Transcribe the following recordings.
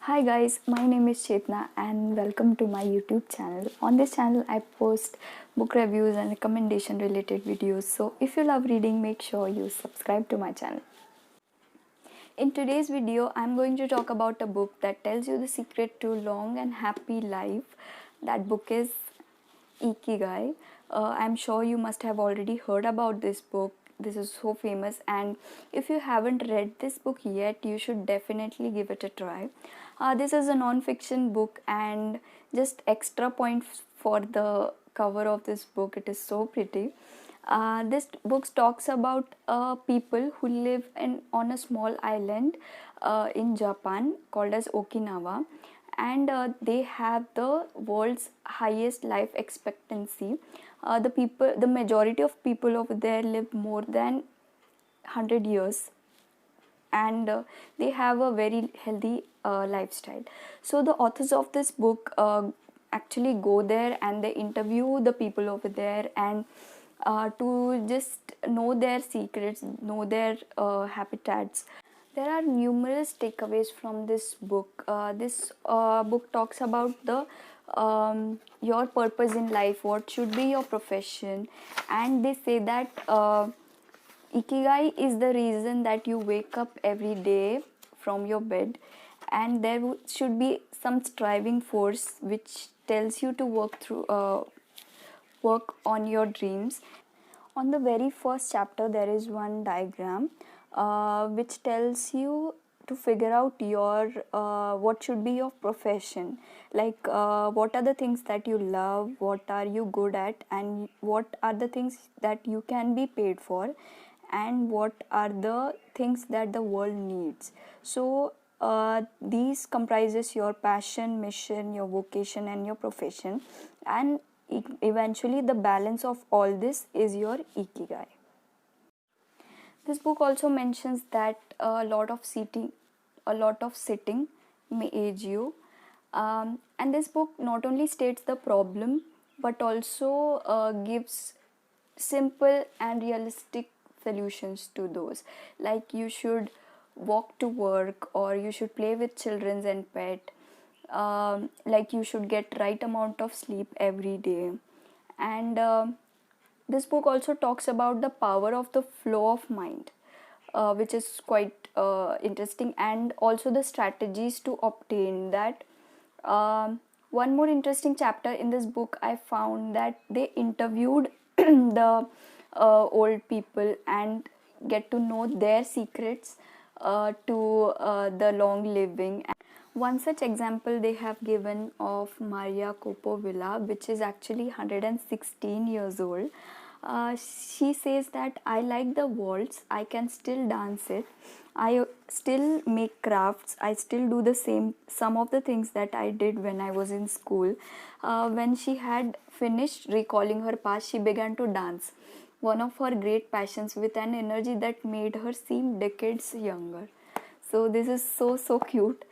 Hi guys, my name is Chetna and welcome to my YouTube channel. On this channel I post book reviews and recommendation related videos. So if you love reading, make sure you subscribe to my channel. In today's video, I'm going to talk about a book that tells you the secret to long and happy life. That book is Ikigai. I'm sure you must have already heard about this book. This is so famous, and if you haven't read this book yet, you should definitely give it a try. This is a non-fiction book, and just extra points for the cover of this book. It is so pretty. This book talks about people who live on a small island in Japan called as Okinawa, and they have the world's highest life expectancy. The majority of people over there live more than 100 years, and they have a very healthy lifestyle. So the authors of this book actually go there and they interview the people over there, and to just know their secrets, know their habitats. There are numerous takeaways from this book. This book talks about the your purpose in life, what should be your profession, and they say that Ikigai is the reason that you wake up every day from your bed, and there should be some striving force which tells you to work on your dreams. On the very first chapter, there is one diagram which tells you to figure out your what should be your profession, like what are the things that you love, what are you good at, and what are the things that you can be paid for, and what are the things that the world needs. So these comprises your passion, mission, your vocation, and your profession, and eventually the balance of all this is your ikigai. This book also mentions that a lot of sitting may age you, and this book not only states the problem but also gives simple and realistic solutions to those. Like you should walk to work, or you should play with children and pet. Like you should get right amount of sleep every day, and this book also talks about the power of the flow of mind, which is quite interesting, and also the strategies to obtain that. One more interesting chapter in this book, I found that they interviewed the old people and get to know their secrets to the long living. One such example they have given of Maria Kopovilla, which is actually 116 years old. She says that I like the waltz, I can still dance it, I still make crafts, I still do the same, some of the things that I did when I was in school. When she had finished recalling her past, she began to dance, one of her great passions, with an energy that made her seem decades younger. So this is so cute,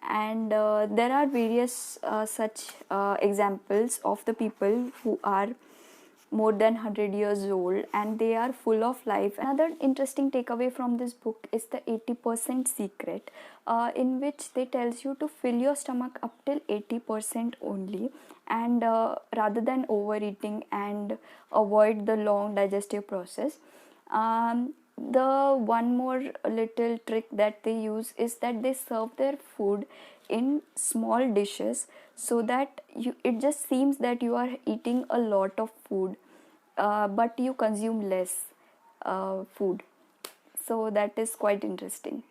and there are various such examples of the people who are more than 100 years old and they are full of life. Another interesting takeaway from this book is the 80% secret, in which they tells you to fill your stomach up till 80% only, and rather than overeating and avoid the long digestive process. The one more little trick that they use is that they serve their food in small dishes, so that it just seems that you are eating a lot of food, but you consume less food. So that is quite interesting.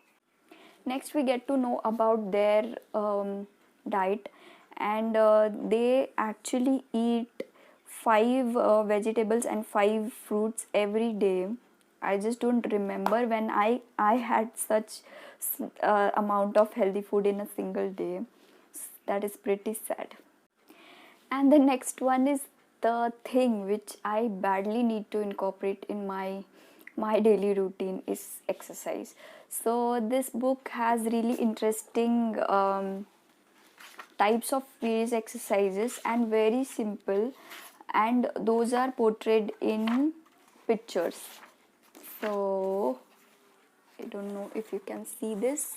Next, we get to know about their diet, and they actually eat five vegetables and five fruits every day. I just don't remember when I had such amount of healthy food in a single day. That is pretty sad. And the next one is the thing which I badly need to incorporate in my daily routine is exercise. So this book has really interesting types of various exercises, and very simple, and those are portrayed in pictures. So I don't know if you can see this.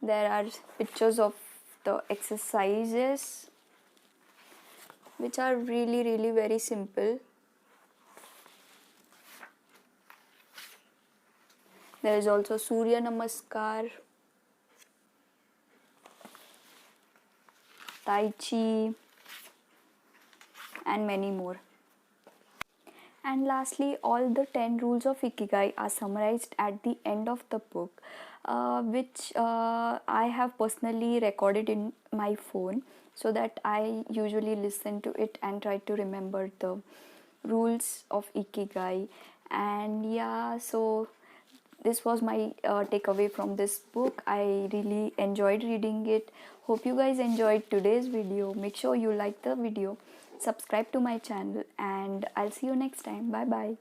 There are pictures of the exercises which are really very simple. There is also Surya Namaskar, Tai Chi, and many more. And lastly, all the 10 rules of Ikigai are summarized at the end of the book, which I have personally recorded in my phone so that I usually listen to it and try to remember the rules of Ikigai. And yeah, so this was my takeaway from this book. I really enjoyed reading it. Hope you guys enjoyed today's video. Make sure you like the video, subscribe to my channel, and I'll see you next time. Bye bye.